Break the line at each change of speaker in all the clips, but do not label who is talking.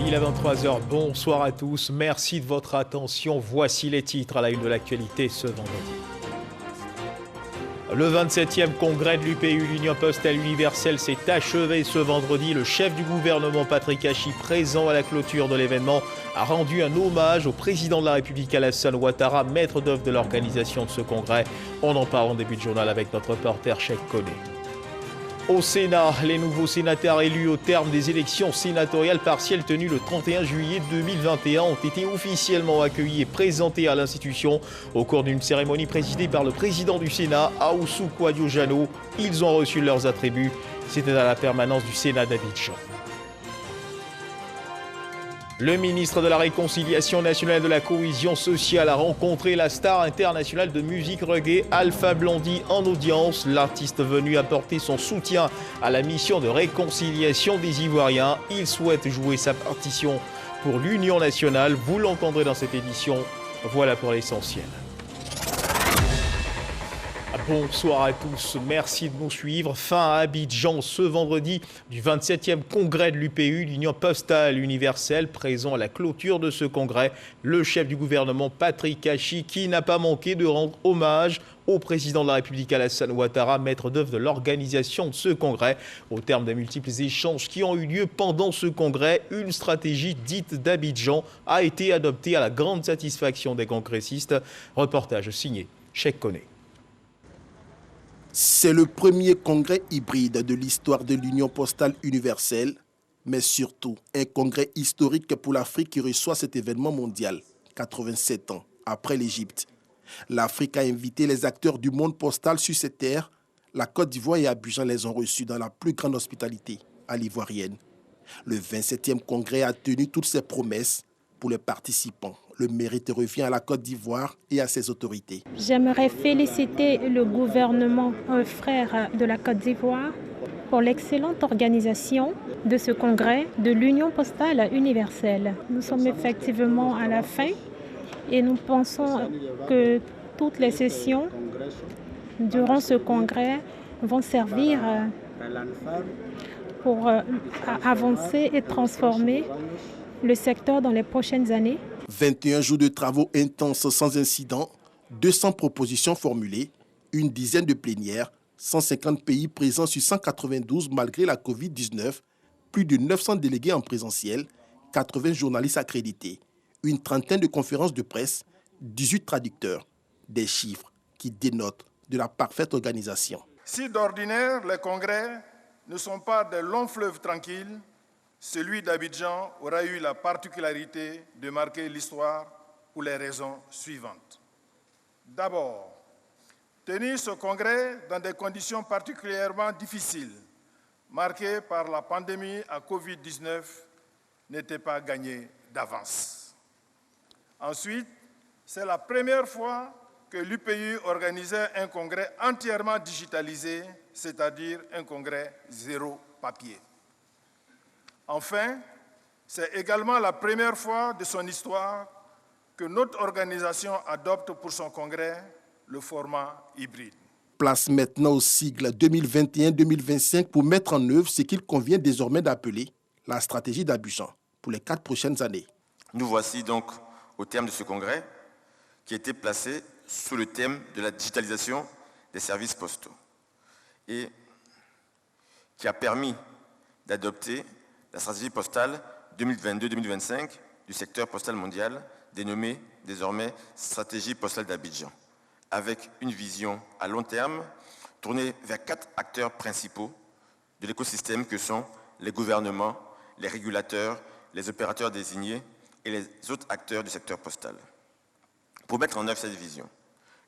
Il est 23h, bonsoir à tous, merci de votre attention. Voici les titres à la une de l'actualité ce vendredi. Le 27e congrès de l'UPU, l'Union Postale Universelle, s'est achevé ce vendredi. Le chef du gouvernement, Patrick Hachi, présent à la clôture de l'événement, a rendu un hommage au président de la République, Alassane Ouattara, maître d'œuvre de l'organisation de ce congrès. On en parle en début de journal avec notre reporter Cheikh Koné. Au Sénat, les nouveaux sénateurs élus au terme des élections sénatoriales partielles tenues le 31 juillet 2021 ont été officiellement accueillis et présentés à l'institution au cours d'une cérémonie présidée par le président du Sénat, Ahoussou Kouadio-Jano. Ils ont reçu leurs attributs. C'était à la permanence du Sénat d'Abidjan. Le ministre de la Réconciliation nationale et de la cohésion sociale a rencontré la star internationale de musique reggae Alpha Blondy en audience. L'artiste venu apporter son soutien à la mission de réconciliation des Ivoiriens. Il souhaite jouer sa partition pour l'Union nationale. Vous l'entendrez dans cette édition. Voilà pour l'essentiel. Bonsoir à tous, merci de nous suivre. Fin à Abidjan ce vendredi du 27e congrès de l'UPU, l'Union Postale Universelle. Présent à la clôture de ce congrès, le chef du gouvernement Patrick Hachi, qui n'a pas manqué de rendre hommage au président de la République Alassane Ouattara, maître d'œuvre de l'organisation de ce congrès. Au terme des multiples échanges qui ont eu lieu pendant ce congrès, une stratégie dite d'Abidjan a été adoptée à la grande satisfaction des congressistes. Reportage signé Cheikh Koné.
C'est le premier congrès hybride de l'histoire de l'Union Postale Universelle, mais surtout un congrès historique pour l'Afrique qui reçoit cet événement mondial, 87 ans après l'Égypte. L'Afrique a invité les acteurs du monde postal sur cette terre. La Côte d'Ivoire et Abidjan les ont reçus dans la plus grande hospitalité à l'ivoirienne. Le 27e congrès a tenu toutes ses promesses pour les participants. Le mérite revient à la Côte d'Ivoire et à ses autorités.
J'aimerais féliciter le gouvernement frère de la Côte d'Ivoire pour l'excellente organisation de ce congrès de l'Union Postale Universelle. Nous sommes effectivement à la fin et nous pensons que toutes les sessions durant ce congrès vont servir pour avancer et transformer le secteur dans les prochaines années.
21 jours de travaux intenses sans incident, 200 propositions formulées, une dizaine de plénières, 150 pays présents sur 192 malgré la Covid-19, plus de 900 délégués en présentiel, 80 journalistes accrédités, une trentaine de conférences de presse, 18 traducteurs. Des chiffres qui dénotent de la parfaite organisation.
Si d'ordinaire, les congrès ne sont pas des longs fleuves tranquilles, celui d'Abidjan aura eu la particularité de marquer l'histoire pour les raisons suivantes. D'abord, tenir ce congrès dans des conditions particulièrement difficiles, marquées par la pandémie à Covid-19, n'était pas gagné d'avance. Ensuite, c'est la première fois que l'UPU organisait un congrès entièrement digitalisé, c'est-à-dire un congrès zéro papier. Enfin, c'est également la première fois de son histoire que notre organisation adopte pour son congrès le format hybride.
Place maintenant au sigle 2021-2025 pour mettre en œuvre ce qu'il convient désormais d'appeler la stratégie d'Abidjan pour les 4 prochaines années.
Nous voici donc au terme de ce congrès qui a été placé sous le thème de la digitalisation des services postaux et qui a permis d'adopter la stratégie postale 2022-2025 du secteur postal mondial, dénommée désormais Stratégie postale d'Abidjan, avec une vision à long terme tournée vers 4 acteurs principaux de l'écosystème que sont les gouvernements, les régulateurs, les opérateurs désignés et les autres acteurs du secteur postal. Pour mettre en œuvre cette vision,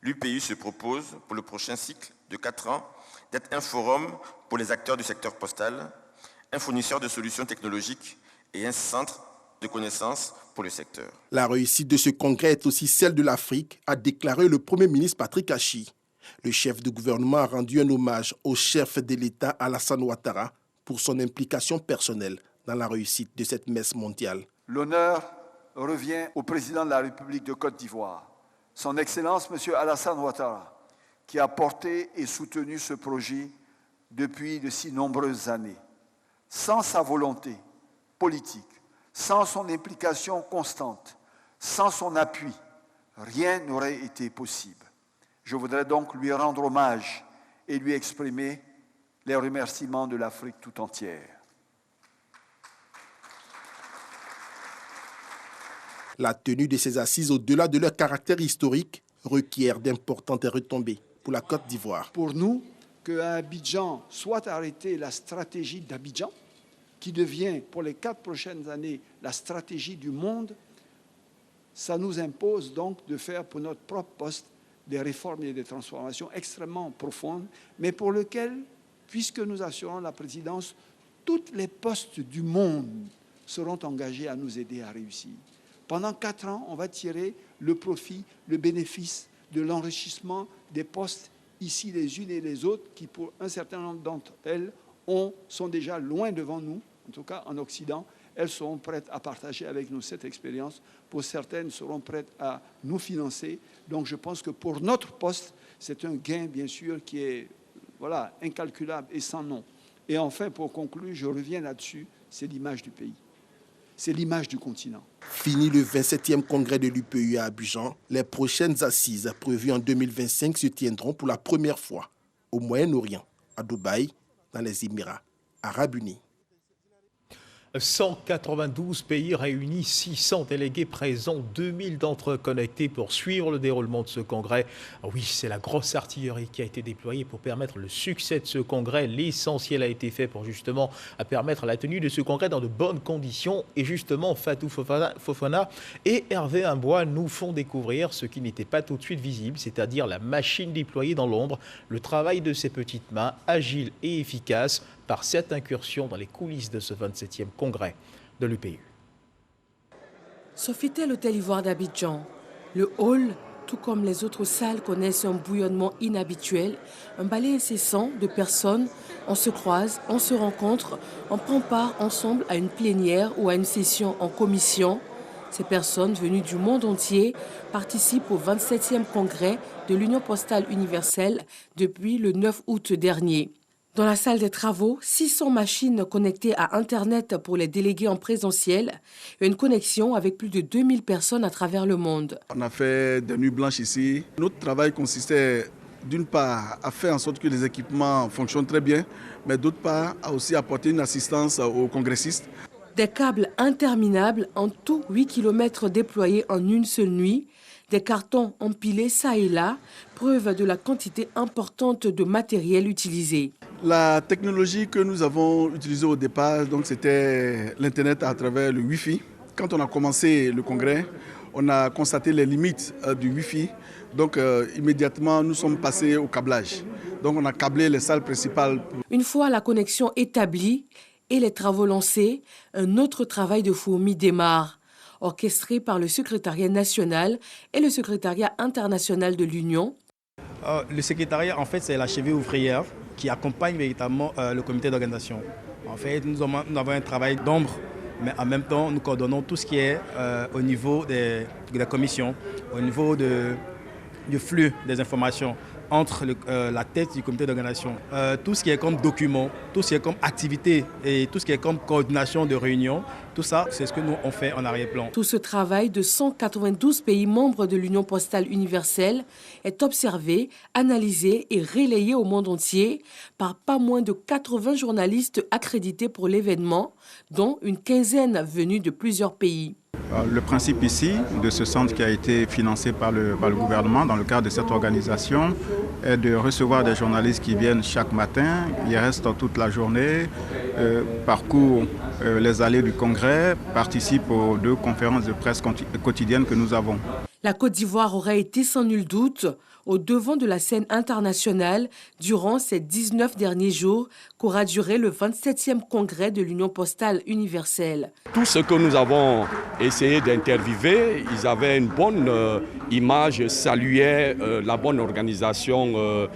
l'UPU se propose pour le prochain cycle de 4 ans d'être un forum pour les acteurs du secteur postal, un fournisseur de solutions technologiques et un centre de connaissances pour le secteur.
La réussite de ce congrès est aussi celle de l'Afrique, a déclaré le Premier ministre Patrick Hachi. Le chef de gouvernement a rendu un hommage au chef de l'État Alassane Ouattara pour son implication personnelle dans la réussite de cette messe mondiale.
L'honneur revient au président de la République de Côte d'Ivoire, son Excellence M. Alassane Ouattara, qui a porté et soutenu ce projet depuis de si nombreuses années. Sans sa volonté politique, Sans son implication constante, sans son appui, rien n'aurait été possible. Je voudrais donc lui rendre hommage et lui exprimer les remerciements de l'Afrique tout entière.
La tenue de ces assises, au-delà de leur caractère historique, requiert d'importantes retombées pour la Côte d'Ivoire.
Pour nous, qu'à Abidjan soit arrêtée la stratégie d'Abidjan, qui devient pour les 4 prochaines années la stratégie du monde, ça nous impose donc de faire pour notre propre poste des réformes et des transformations extrêmement profondes, mais pour lesquelles, puisque nous assurons la présidence, tous les postes du monde seront engagés à nous aider à réussir. Pendant 4 ans, on va tirer le profit, le bénéfice de l'enrichissement des postes ici les unes et les autres, qui pour un certain nombre d'entre elles sont déjà loin devant nous, en tout cas en Occident. Elles seront prêtes à partager avec nous cette expérience. Pour certaines, seront prêtes à nous financer. Donc je pense que pour notre poste, c'est un gain, bien sûr, qui est incalculable et sans nom. Et enfin, pour conclure, je reviens là-dessus, c'est l'image du pays. C'est l'image du continent.
Fini le 27e congrès de l'UPU à Abidjan, les prochaines assises prévues en 2025 se tiendront pour la première fois au Moyen-Orient, à Dubaï, dans les Émirats arabes unis.
192 pays réunis, 600 délégués présents, 2000 d'entre eux connectés pour suivre le déroulement de ce congrès. Oui, c'est la grosse artillerie qui a été déployée pour permettre le succès de ce congrès. L'essentiel a été fait pour justement permettre la tenue de ce congrès dans de bonnes conditions. Et justement, Fatou Fofana et Hervé Imbois nous font découvrir ce qui n'était pas tout de suite visible, c'est-à-dire la machine déployée dans l'ombre, le travail de ses petites mains, agiles et efficaces, par cette incursion dans les coulisses de ce 27e congrès de l'UPU.
Sofitel Hôtel Ivoire d'Abidjan. Le hall, tout comme les autres salles, connaissent un bouillonnement inhabituel, un balai incessant de personnes. On se croise, on se rencontre, on prend part ensemble à une plénière ou à une session en commission. Ces personnes venues du monde entier participent au 27e congrès de l'Union postale universelle depuis le 9 août dernier. Dans la salle des travaux, 600 machines connectées à Internet pour les délégués en présentiel et une connexion avec plus de 2000 personnes à travers le monde.
On a fait des nuits blanches ici. Notre travail consistait d'une part à faire en sorte que les équipements fonctionnent très bien, mais d'autre part à aussi apporter une assistance aux congressistes.
Des câbles interminables, en tout 8 km déployés en une seule nuit. Des cartons empilés ça et là, preuve de la quantité importante de matériel utilisé.
La technologie que nous avons utilisée au départ, c'était l'Internet à travers le Wi-Fi. Quand on a commencé le congrès, on a constaté les limites du Wi-Fi. Donc immédiatement, nous sommes passés au câblage. Donc on a câblé les salles principales.
Une fois la connexion établie et les travaux lancés, un autre travail de fourmi démarre. Orchestré par le secrétariat national et le secrétariat international de l'Union.
Le secrétariat, en fait, c'est la cheville ouvrière qui accompagne véritablement le comité d'organisation. En fait, nous avons un travail d'ombre, mais en même temps, nous coordonnons tout ce qui est au niveau de la commission, au niveau du flux des informations entre la tête du comité d'organisation. Tout ce qui est comme document, tout ce qui est comme activité et tout ce qui est comme coordination de réunion, tout ça, c'est ce que nous on fait en arrière-plan.
Tout ce travail de 192 pays membres de l'Union postale universelle est observé, analysé et relayé au monde entier par pas moins de 80 journalistes accrédités pour l'événement, dont une quinzaine venus de plusieurs pays.
Le principe ici de ce centre qui a été financé par le gouvernement dans le cadre de cette organisation est de recevoir des journalistes qui viennent chaque matin, ils restent toute la journée, parcourent les allées du congrès, participent aux 2 conférences de presse quotidiennes que nous avons.
La Côte d'Ivoire aurait été sans nul doute au devant de la scène internationale durant ces 19 derniers jours qu'aura duré le 27e congrès de l'Union postale universelle.
Tout ce que nous avons essayé d'interviewer, ils avaient une bonne image, saluaient la bonne organisation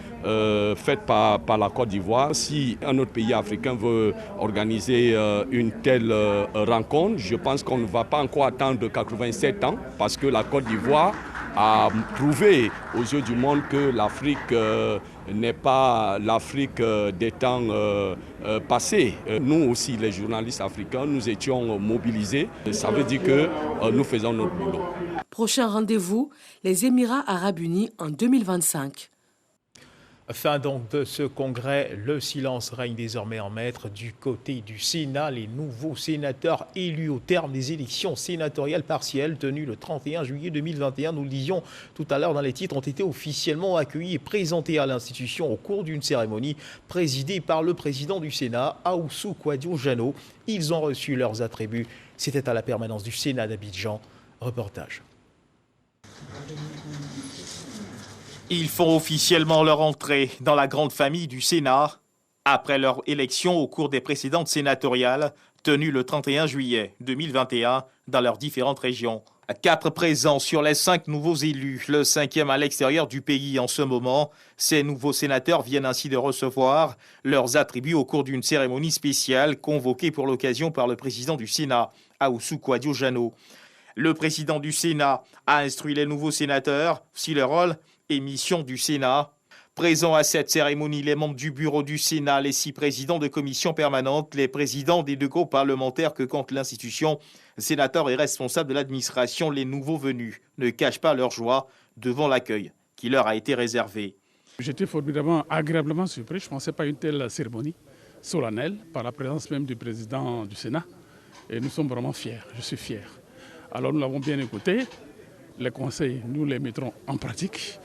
faite par la Côte d'Ivoire. Si un autre pays africain veut organiser une telle rencontre, je pense qu'on ne va pas encore attendre 87 ans parce que la Côte d'Ivoire à prouver aux yeux du monde que l'Afrique n'est pas l'Afrique des temps passés. Nous aussi, les journalistes africains, nous étions mobilisés. Ça veut dire que nous faisons notre boulot.
Prochain rendez-vous, les Émirats arabes unis en 2025.
Fin donc de ce congrès, le silence règne désormais en maître du côté du Sénat. Les nouveaux sénateurs élus au terme des élections sénatoriales partielles tenues le 31 juillet 2021, nous le disions tout à l'heure dans les titres, ont été officiellement accueillis et présentés à l'institution au cours d'une cérémonie présidée par le président du Sénat, Ahoussou Kouadio-Jano. Ils ont reçu leurs attributs. C'était à la permanence du Sénat d'Abidjan. Reportage. Ils font officiellement leur entrée dans la grande famille du Sénat après leur élection au cours des précédentes sénatoriales tenues le 31 juillet 2021 dans leurs différentes régions. 4 présents sur les 5 nouveaux élus, le 5e à l'extérieur du pays en ce moment. Ces nouveaux sénateurs viennent ainsi de recevoir leurs attributs au cours d'une cérémonie spéciale convoquée pour l'occasion par le président du Sénat, Ahoussou Kouadio-Jano. Le président du Sénat a instruit les nouveaux sénateurs si leur rôle et mission du Sénat. Présents à cette cérémonie, les membres du bureau du Sénat, les 6 présidents de commissions permanentes, les présidents des 2 groupes parlementaires que compte l'institution, sénateurs et responsables de l'administration, les nouveaux venus ne cachent pas leur joie devant l'accueil qui leur a été réservé.
J'étais formidablement, agréablement surpris. Je ne pensais pas à une telle cérémonie solennelle par la présence même du président du Sénat. Et nous sommes vraiment fiers, je suis fier. Alors nous l'avons bien écouté. Les conseils, nous les mettrons en pratique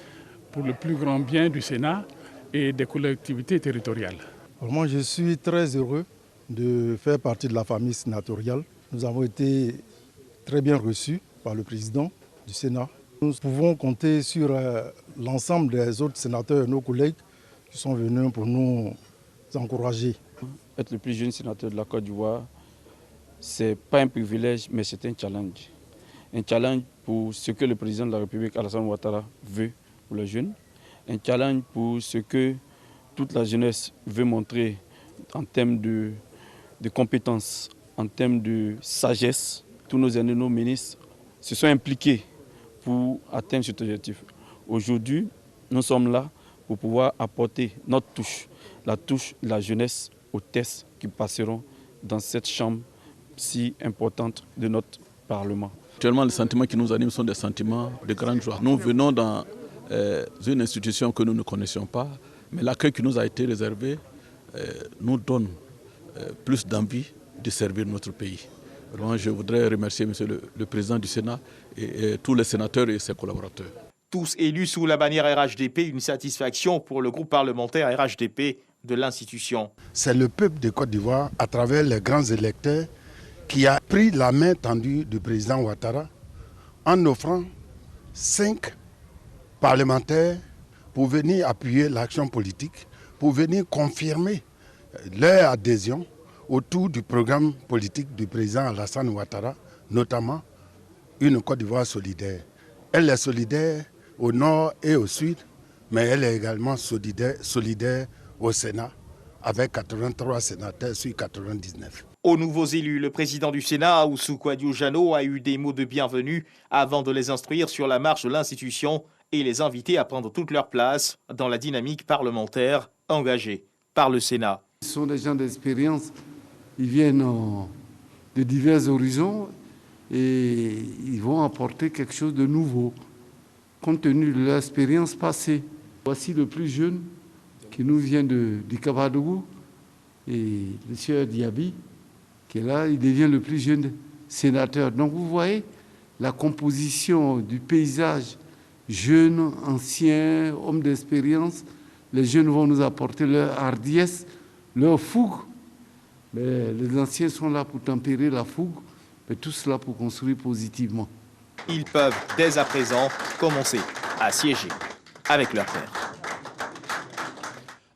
pour le plus grand bien du Sénat et des collectivités territoriales.
Moi, je suis très heureux de faire partie de la famille sénatoriale. Nous avons été très bien reçus par le président du Sénat. Nous pouvons compter sur l'ensemble des autres sénateurs, nos collègues, qui sont venus pour nous encourager.
Être le plus jeune sénateur de la Côte d'Ivoire, ce n'est pas un privilège, mais c'est un challenge. Un challenge pour ce que le président de la République, Alassane Ouattara, veut pour les jeunes. Un challenge pour ce que toute la jeunesse veut montrer en termes de compétences, en termes de sagesse. Tous nos aînés, nos ministres se sont impliqués pour atteindre cet objectif. Aujourd'hui, nous sommes là pour pouvoir apporter notre touche, la touche de la jeunesse aux tests qui passeront dans cette chambre si importante de notre Parlement.
Actuellement, les sentiments qui nous animent sont des sentiments de grande joie. Nous venons dans une institution que nous ne connaissions pas, mais l'accueil qui nous a été réservé nous donne plus d'envie de servir notre pays. Alors, je voudrais remercier Monsieur le Président du Sénat et tous les sénateurs et ses collaborateurs.
Tous élus sous la bannière RHDP, une satisfaction pour le groupe parlementaire RHDP de l'institution.
C'est le peuple de Côte d'Ivoire, à travers les grands électeurs, qui a pris la main tendue du président Ouattara en offrant 5 parlementaires pour venir appuyer l'action politique, pour venir confirmer leur adhésion autour du programme politique du président Alassane Ouattara, notamment une Côte d'Ivoire solidaire. Elle est solidaire au nord et au sud, mais elle est également solidaire au Sénat, avec 83 sénateurs sur 99.
Aux nouveaux élus, le président du Sénat, Ahoussou Kouadio-Jano, a eu des mots de bienvenue avant de les instruire sur la marche de l'institution et les inviter à prendre toute leur place dans la dynamique parlementaire engagée par le Sénat.
Ce sont des gens d'expérience, ils viennent de divers horizons et ils vont apporter quelque chose de nouveau, compte tenu de l'expérience passée. Voici le plus jeune qui nous vient du Kabadougou, et M. Diaby, qui est là, il devient le plus jeune sénateur. Donc vous voyez la composition du paysage, jeunes, anciens, hommes d'expérience. Les jeunes vont nous apporter leur hardiesse, leur fougue. Mais les anciens sont là pour tempérer la fougue, mais tout cela pour construire positivement.
Ils peuvent dès à présent commencer à siéger avec leur père.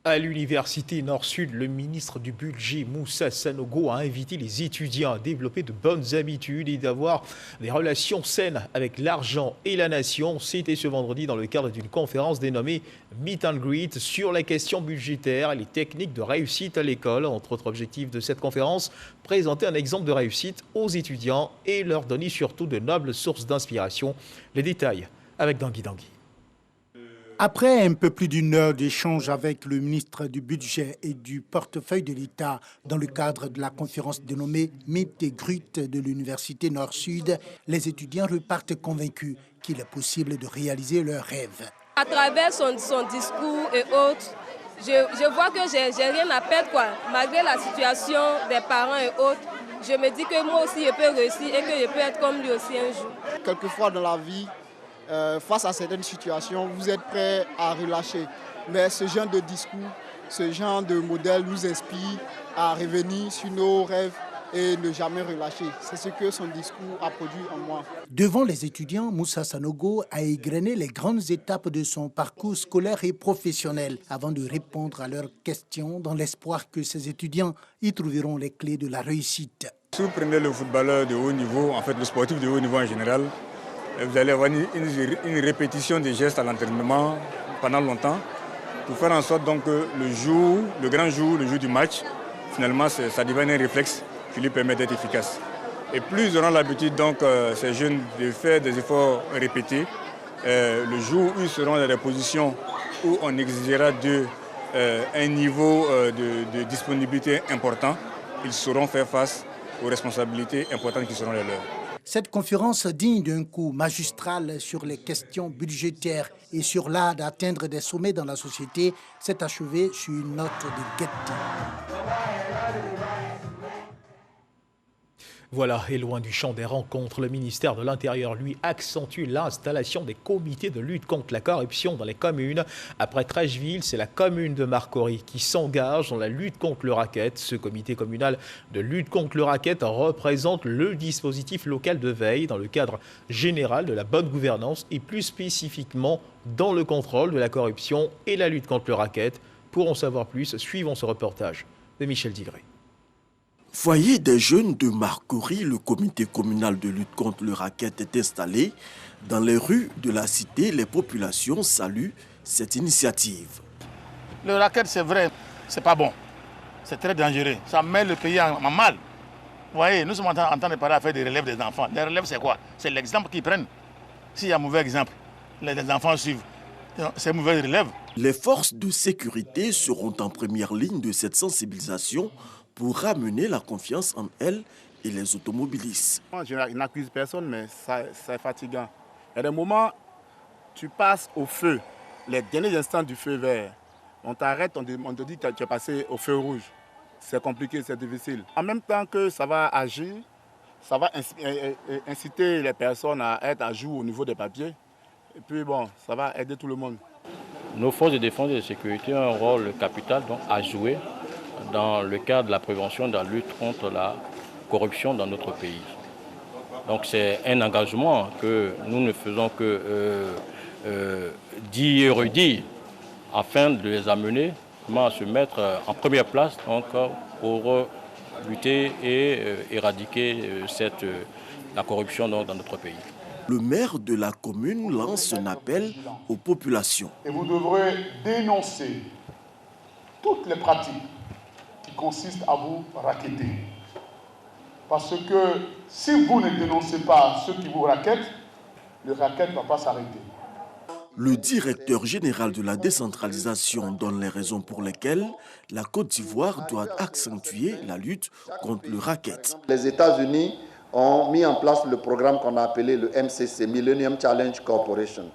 À l'université Nord-Sud, le ministre du Budget, Moussa Sanogo, a invité les étudiants à développer de bonnes habitudes et d'avoir des relations saines avec l'argent et la nation. C'était ce vendredi dans le cadre d'une conférence dénommée Meet and Greet sur les questions budgétaires et les techniques de réussite à l'école. Entre autres objectifs de cette conférence, présenter un exemple de réussite aux étudiants et leur donner surtout de nobles sources d'inspiration. Les détails avec Dangui.
Après un peu plus d'une heure d'échange avec le ministre du Budget et du Portefeuille de l'État dans le cadre de la conférence dénommée Mythes et Grut de l'Université Nord-Sud, les étudiants repartent convaincus qu'il est possible de réaliser leurs rêves.
À travers son discours et autres, je vois que j'ai rien à perdre, quoi. Malgré la situation des parents et autres, je me dis que moi aussi je peux réussir et que je peux être comme lui aussi un jour.
Quelquefois dans la vie, face à certaines situations, vous êtes prêt à relâcher. Mais ce genre de discours, ce genre de modèle nous inspire à revenir sur nos rêves et ne jamais relâcher. C'est ce que son discours a produit en moi.
Devant les étudiants, Moussa Sanogo a égrené les grandes étapes de son parcours scolaire et professionnel avant de répondre à leurs questions dans l'espoir que ces étudiants y trouveront les clés de la réussite.
Si vous prenez le footballeur de haut niveau, en fait le sportif de haut niveau en général, vous allez avoir une répétition des gestes à l'entraînement pendant longtemps pour faire en sorte donc que le grand jour, le jour du match, finalement ça devient un réflexe qui lui permet d'être efficace. Et plus ils auront l'habitude donc ces jeunes de faire des efforts répétés, le jour où ils seront dans des positions où on exigera d'eux un niveau de disponibilité important, ils sauront faire face aux responsabilités importantes qui seront les leurs.
Cette conférence digne d'un coup magistral sur les questions budgétaires et sur l'art d'atteindre des sommets dans la société s'est achevée sur une note de gaieté.
Voilà, et loin du champ des rencontres, le ministère de l'Intérieur, lui, accentue l'installation des comités de lutte contre la corruption dans les communes. Après Trècheville, c'est la commune de Marcory qui s'engage dans la lutte contre le racket. Ce comité communal de lutte contre le racket représente le dispositif local de veille dans le cadre général de la bonne gouvernance et plus spécifiquement dans le contrôle de la corruption et la lutte contre le racket. Pour en savoir plus, suivons ce reportage de Michel Digré.
Foyer des jeunes de Marcory, le comité communal de lutte contre le racket est installé. Dans les rues de la cité, les populations saluent cette initiative.
Le racket, c'est vrai, c'est pas bon. C'est très dangereux. Ça met le pays en mal. Vous voyez, nous sommes en train de parler à faire des relèves des enfants. Les relèves, c'est quoi? C'est l'exemple qu'ils prennent. S'il y a un mauvais exemple, les enfants suivent. C'est mauvais relève.
Les forces de sécurité seront en première ligne de cette sensibilisation pour ramener la confiance en elles et les automobilistes.
Je n'accuse personne, mais c'est fatigant. Il y a des moments, tu passes au feu, les derniers instants du feu vert. On t'arrête, on te dit que tu es passé au feu rouge. C'est compliqué, c'est difficile. En même temps que ça va agir, ça va inciter les personnes à être à jour au niveau des papiers. Et puis bon, ça va aider tout le monde.
Nos forces de défense et de sécurité ont un rôle capital donc, à jouer dans le cadre de la prévention de la lutte contre la corruption dans notre pays. Donc c'est un engagement que nous ne faisons que dire et redire afin de les amener à se mettre en première place donc, pour lutter et éradiquer la corruption donc, dans notre pays.
Le maire de la commune lance un appel aux populations.
Et vous devrez dénoncer toutes les pratiques qui consistent à vous racketter. Parce que si vous ne dénoncez pas ceux qui vous rackettent, le racket ne va pas s'arrêter.
Le directeur général de la décentralisation donne les raisons pour lesquelles la Côte d'Ivoire doit accentuer la lutte contre le racket.
Les États-Unis ont mis en place le programme qu'on a appelé le MCC, Millennium Challenge Corporation.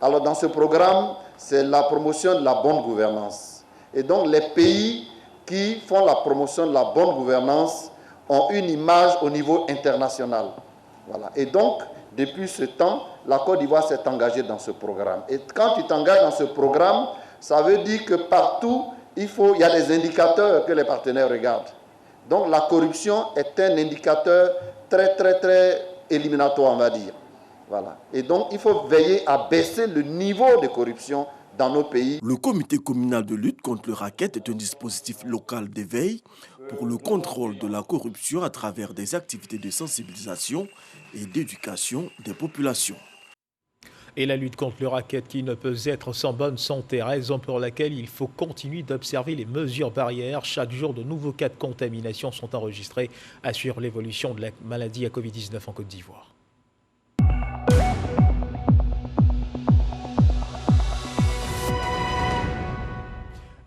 Alors dans ce programme, c'est la promotion de la bonne gouvernance. Et donc les pays qui font la promotion de la bonne gouvernance ont une image au niveau international. Voilà. Et donc, depuis ce temps, la Côte d'Ivoire s'est engagée dans ce programme. Et quand tu t'engages dans ce programme, ça veut dire que partout, il y a des indicateurs que les partenaires regardent. Donc la corruption est un indicateur très éliminatoire, on va dire. Voilà. Et donc, il faut veiller à baisser le niveau de corruption dans nos pays.
Le comité communal de lutte contre le racket est un dispositif local d'éveil pour le contrôle de la corruption à travers des activités de sensibilisation et d'éducation des populations.
Et la lutte contre le racket qui ne peut être sans bonne santé, raison pour laquelle il faut continuer d'observer les mesures barrières. Chaque jour, de nouveaux cas de contamination sont enregistrés, assure l'évolution de la maladie à Covid-19 en Côte d'Ivoire.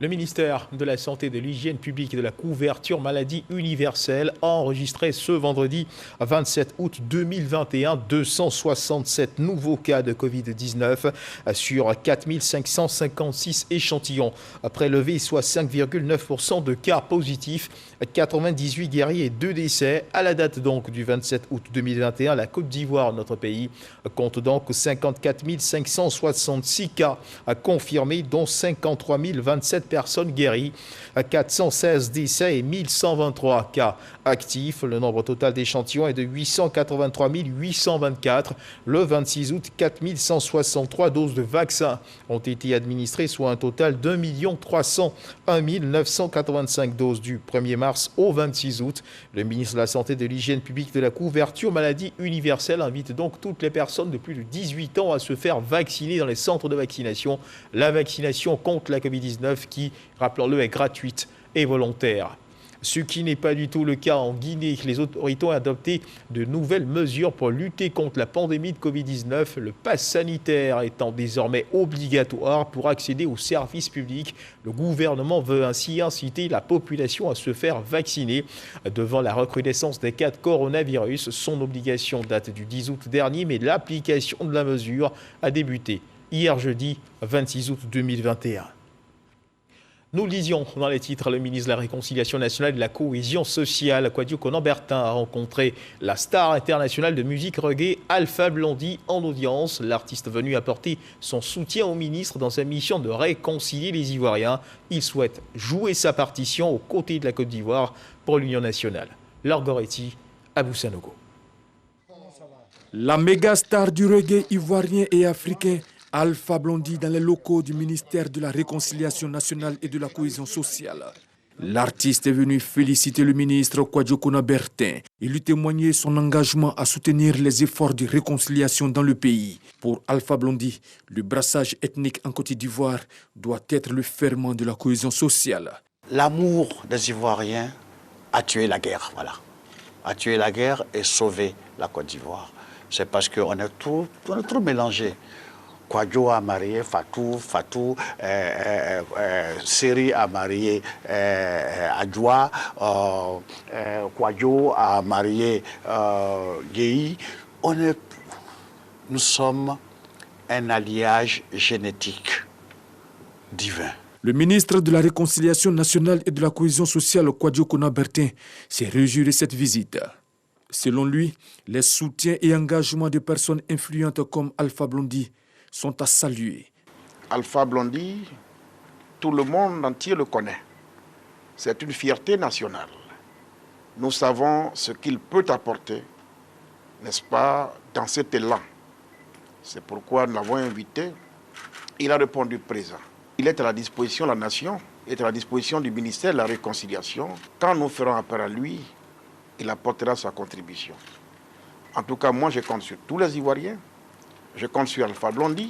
Le ministère de la Santé, de l'Hygiène publique et de la couverture maladie universelle a enregistré ce vendredi 27 août 2021 267 nouveaux cas de Covid-19 sur 4556 échantillons prélevés, soit 5,9% de cas positifs, 98 guéris et 2 décès. À la date donc du 27 août 2021, la Côte d'Ivoire, notre pays, compte donc 54 566 cas confirmés, dont 53 027 personnes guéries, 416 décès et 1123 cas actifs. Le nombre total d'échantillons est de 883 824. Le 26 août, 4 163 doses de vaccins ont été administrées, soit un total d'1 301 985 doses du 1er mars au 26 août. Le ministre de la Santé, de l'Hygiène publique, de la couverture maladie universelle invite donc toutes les personnes de plus de 18 ans à se faire vacciner dans les centres de vaccination. La vaccination contre la Covid-19 qui, rappelons-le, est gratuite et volontaire. Ce qui n'est pas du tout le cas en Guinée. Les autorités ont adopté de nouvelles mesures pour lutter contre la pandémie de Covid-19, le pass sanitaire étant désormais obligatoire pour accéder aux services publics. Le gouvernement veut ainsi inciter la population à se faire vacciner. Devant la recrudescence des cas de coronavirus, son obligation date du 10 août dernier, mais l'application de la mesure a débuté hier jeudi 26 août 2021. Nous le disions dans les titres, le ministre de la Réconciliation nationale et de la cohésion sociale, Kwadwo Konan-Bertin, a rencontré la star internationale de musique reggae Alpha Blondy en audience. L'artiste venu apporter son soutien au ministre dans sa mission de réconcilier les Ivoiriens. Il souhaite jouer sa partition aux côtés de la Côte d'Ivoire pour l'Union nationale. Laure Goretti, Abou Sanogo.
La méga star du reggae ivoirien et africain Alpha Blondy dans les locaux du ministère de la Réconciliation nationale et de la cohésion sociale. L'artiste est venu féliciter le ministre Kwadwo Konan-Bertin et lui témoigner son engagement à soutenir les efforts de réconciliation dans le pays. Pour Alpha Blondy, le brassage ethnique en Côte d'Ivoire doit être le ferment de la cohésion sociale.
L'amour des Ivoiriens a tué la guerre, voilà. A tué la guerre et sauvé la Côte d'Ivoire. C'est parce qu'on est trop mélangés. Kwadwo a marié Fatou, Seri a marié Adjoa, Kwadwo a marié Guéhi. Nous sommes un alliage génétique divin.
Le ministre de la Réconciliation nationale et de la cohésion sociale, Kwadwo Konan-Bertin, s'est réjoui de cette visite. Selon lui, les soutiens et engagements de personnes influentes comme Alpha Blondy sont à saluer.
Alpha Blondy, tout le monde entier le connaît. C'est une fierté nationale. Nous savons ce qu'il peut apporter, n'est-ce pas, dans cet élan. C'est pourquoi nous l'avons invité. Il a répondu présent. Il est à la disposition de la nation, il est à la disposition du ministère de la Réconciliation. Quand nous ferons appel à lui, il apportera sa contribution. En tout cas, moi, je compte sur tous les Ivoiriens. Je compte sur Alpha Blondy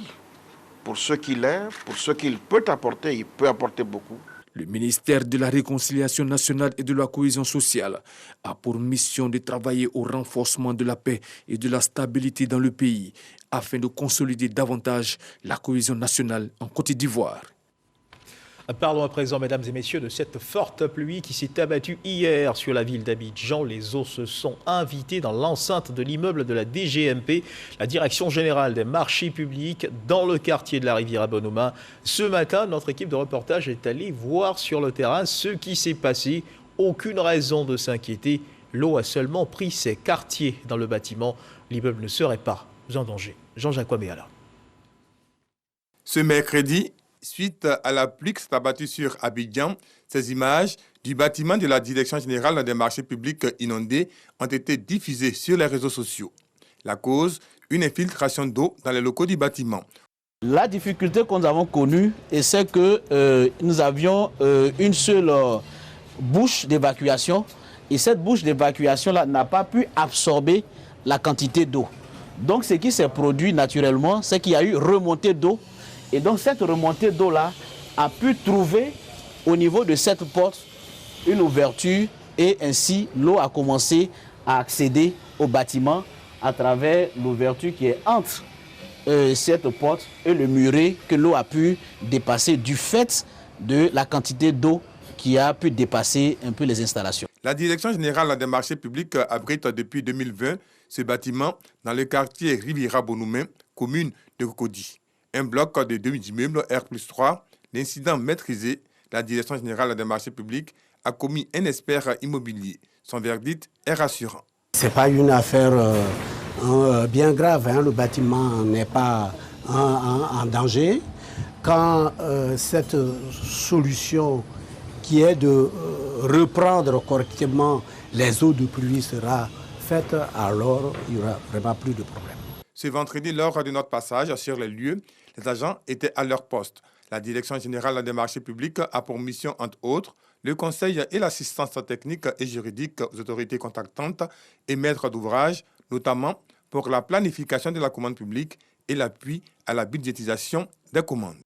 pour ce qu'il est, pour ce qu'il peut apporter. Il peut apporter beaucoup.
Le ministère de la Réconciliation nationale et de la cohésion sociale a pour mission de travailler au renforcement de la paix et de la stabilité dans le pays afin de consolider davantage la cohésion nationale en Côte d'Ivoire.
Parlons à présent, mesdames et messieurs, de cette forte pluie qui s'est abattue hier sur la ville d'Abidjan. Les eaux se sont invitées dans l'enceinte de l'immeuble de la DGMP, la Direction Générale des Marchés Publics, dans le quartier de la Riviera Bonhomme. Ce matin, notre équipe de reportage est allée voir sur le terrain ce qui s'est passé. Aucune raison de s'inquiéter. L'eau a seulement pris ses quartiers dans le bâtiment. L'immeuble ne serait pas en danger. Jean-Jacques Ouaméala.
Ce mercredi, suite à la pluie qui s'est abattue sur Abidjan, ces images du bâtiment de la Direction générale des marchés publics inondé ont été diffusées sur les réseaux sociaux. La cause, une infiltration d'eau dans les locaux du bâtiment.
La difficulté que nous avons connue, c'est que nous avions une seule bouche d'évacuation et cette bouche d'évacuation-là n'a pas pu absorber la quantité d'eau. Donc ce qui s'est produit naturellement, c'est qu'il y a eu remontée d'eau. Et donc cette remontée d'eau-là a pu trouver au niveau de cette porte une ouverture et ainsi l'eau a commencé à accéder au bâtiment à travers l'ouverture qui est entre cette porte et le muret que l'eau a pu dépasser du fait de la quantité d'eau qui a pu dépasser un peu les installations.
La Direction générale des marchés publics abrite depuis 2020 ce bâtiment dans le quartier Riviera-Bonoumen, commune de Cocody. Un bloc de 2 immeubles R+3, l'incident maîtrisé, la Direction générale des marchés publics a commis un expert immobilier. Son verdict est rassurant.
Ce n'est pas une affaire bien grave, hein. Le bâtiment n'est pas en danger. Quand cette solution qui est de reprendre correctement les eaux de pluie sera faite, alors il n'y aura vraiment plus de problème.
Ce vendredi, lors de notre passage sur les lieux, les agents étaient à leur poste. La Direction générale des marchés publics a pour mission, entre autres, le conseil et l'assistance technique et juridique aux autorités contactantes et maîtres d'ouvrage, notamment pour la planification de la commande publique et l'appui à la budgétisation des commandes.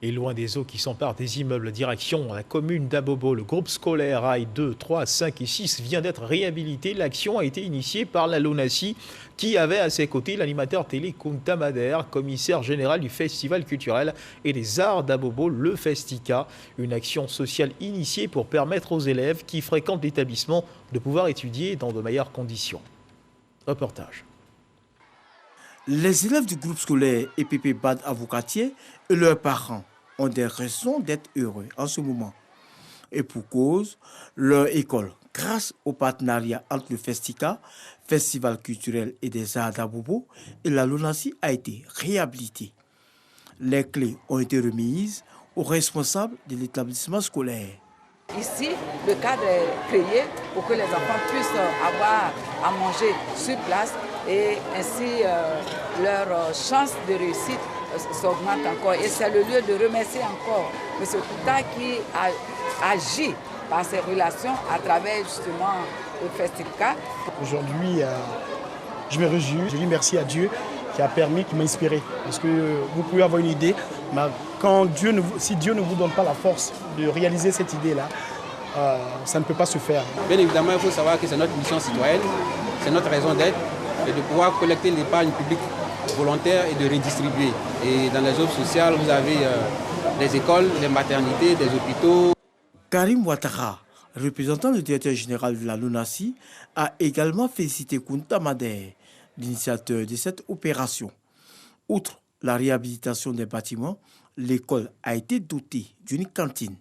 Et loin des eaux qui s'emparent des immeubles, direction la commune d'Abobo, le groupe scolaire AI 2, 3, 5 et 6 vient d'être réhabilité. L'action a été initiée par la LONASI qui avait à ses côtés l'animateur télé Kunta Mader, commissaire général du Festival culturel et des arts d'Abobo, le Festica. Une action sociale initiée pour permettre aux élèves qui fréquentent l'établissement de pouvoir étudier dans de meilleures conditions. Reportage.
Les élèves du groupe scolaire EPP Bad Avocatier et leurs parents ont des raisons d'être heureux en ce moment. Et pour cause, leur école, grâce au partenariat entre le Festica, Festival culturel et des arts d'Abobo, et la LONASI a été réhabilitée. Les clés ont été remises aux responsables de l'établissement scolaire.
Ici, le cadre est créé pour que les enfants puissent avoir à manger sur place et ainsi leur chance de réussite s'augmente encore. Et c'est le lieu de remercier encore M. Kunta qui a agi par ses relations à travers justement le Festica.
Aujourd'hui, je me réjouis, je dis merci à Dieu qui m'a inspiré. Parce que vous pouvez avoir une idée, mais si Dieu ne vous donne pas la force de réaliser cette idée-là, ça ne peut pas se faire.
Bien évidemment, il faut savoir que c'est notre mission citoyenne, c'est notre raison d'être, et de pouvoir collecter l'épargne publique volontaire et de redistribuer. Et dans les œuvres sociales, vous avez des écoles, des maternités, des hôpitaux.
Karim Ouattara, représentant le directeur général de la LONASI, a également félicité Kunta Mader, l'initiateur de cette opération. Outre la réhabilitation des bâtiments, l'école a été dotée d'une cantine.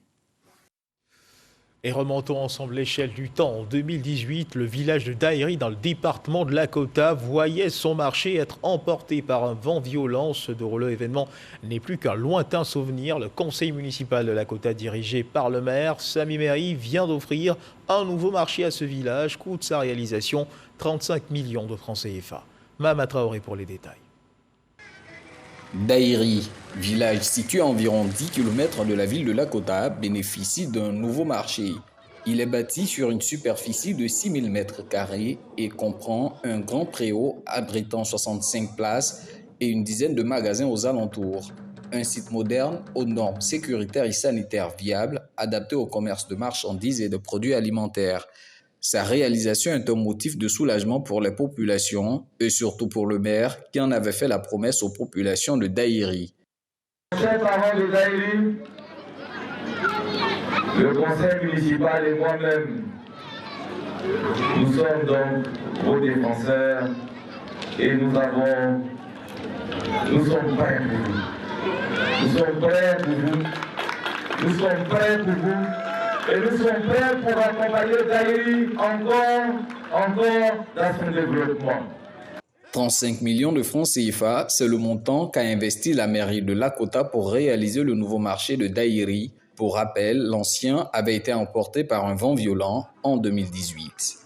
Et remontons ensemble l'échelle du temps. En 2018, le village de Daïri, dans le département de Lakota, voyait son marché être emporté par un vent violent. Ce drôle événement n'est plus qu'un lointain souvenir. Le conseil municipal de Lakota, dirigé par le maire Sami Meri, vient d'offrir un nouveau marché à ce village. Coût de sa réalisation, 35 millions de francs CFA. Mama Traoré pour les détails.
Daïri, village situé à environ 10 km de la ville de Lakota, bénéficie d'un nouveau marché. Il est bâti sur une superficie de 6000 m² et comprend un grand préau abritant 65 places et une dizaine de magasins aux alentours. Un site moderne aux normes sécuritaires et sanitaires viables, adapté au commerce de marchandises et de produits alimentaires. Sa réalisation est un motif de soulagement pour les populations et surtout pour le maire qui en avait fait la promesse aux populations de Daïri.
Chers parents de Daïri, le conseil municipal et moi-même, nous sommes donc vos défenseurs et nous sommes prêts pour vous. Nous sommes prêts pour vous. Nous sommes prêts pour vous. Et nous sommes prêts pour accompagner Daïri encore dans son développement.
35 millions de francs CFA, c'est le montant qu'a investi la mairie de Lakota pour réaliser le nouveau marché de Daïri. Pour rappel, l'ancien avait été emporté par un vent violent en 2018.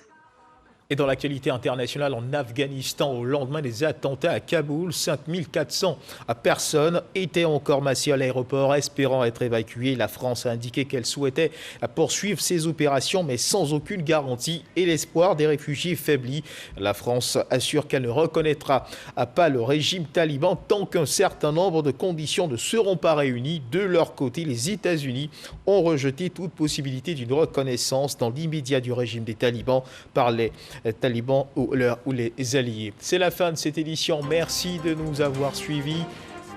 Et dans l'actualité internationale, en Afghanistan, au lendemain des attentats à Kaboul, 5400 personnes étaient encore massées à l'aéroport, espérant être évacuées. La France a indiqué qu'elle souhaitait poursuivre ses opérations, mais sans aucune garantie, et l'espoir des réfugiés faiblit. La France assure qu'elle ne reconnaîtra pas le régime taliban tant qu'un certain nombre de conditions ne seront pas réunies. De leur côté, les États-Unis ont rejeté toute possibilité d'une reconnaissance dans l'immédiat du régime des talibans par les talibans ou les alliés. C'est la fin de cette édition. Merci de nous avoir suivis.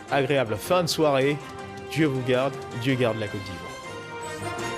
Agréable fin de soirée. Dieu vous garde, Dieu garde la Côte d'Ivoire.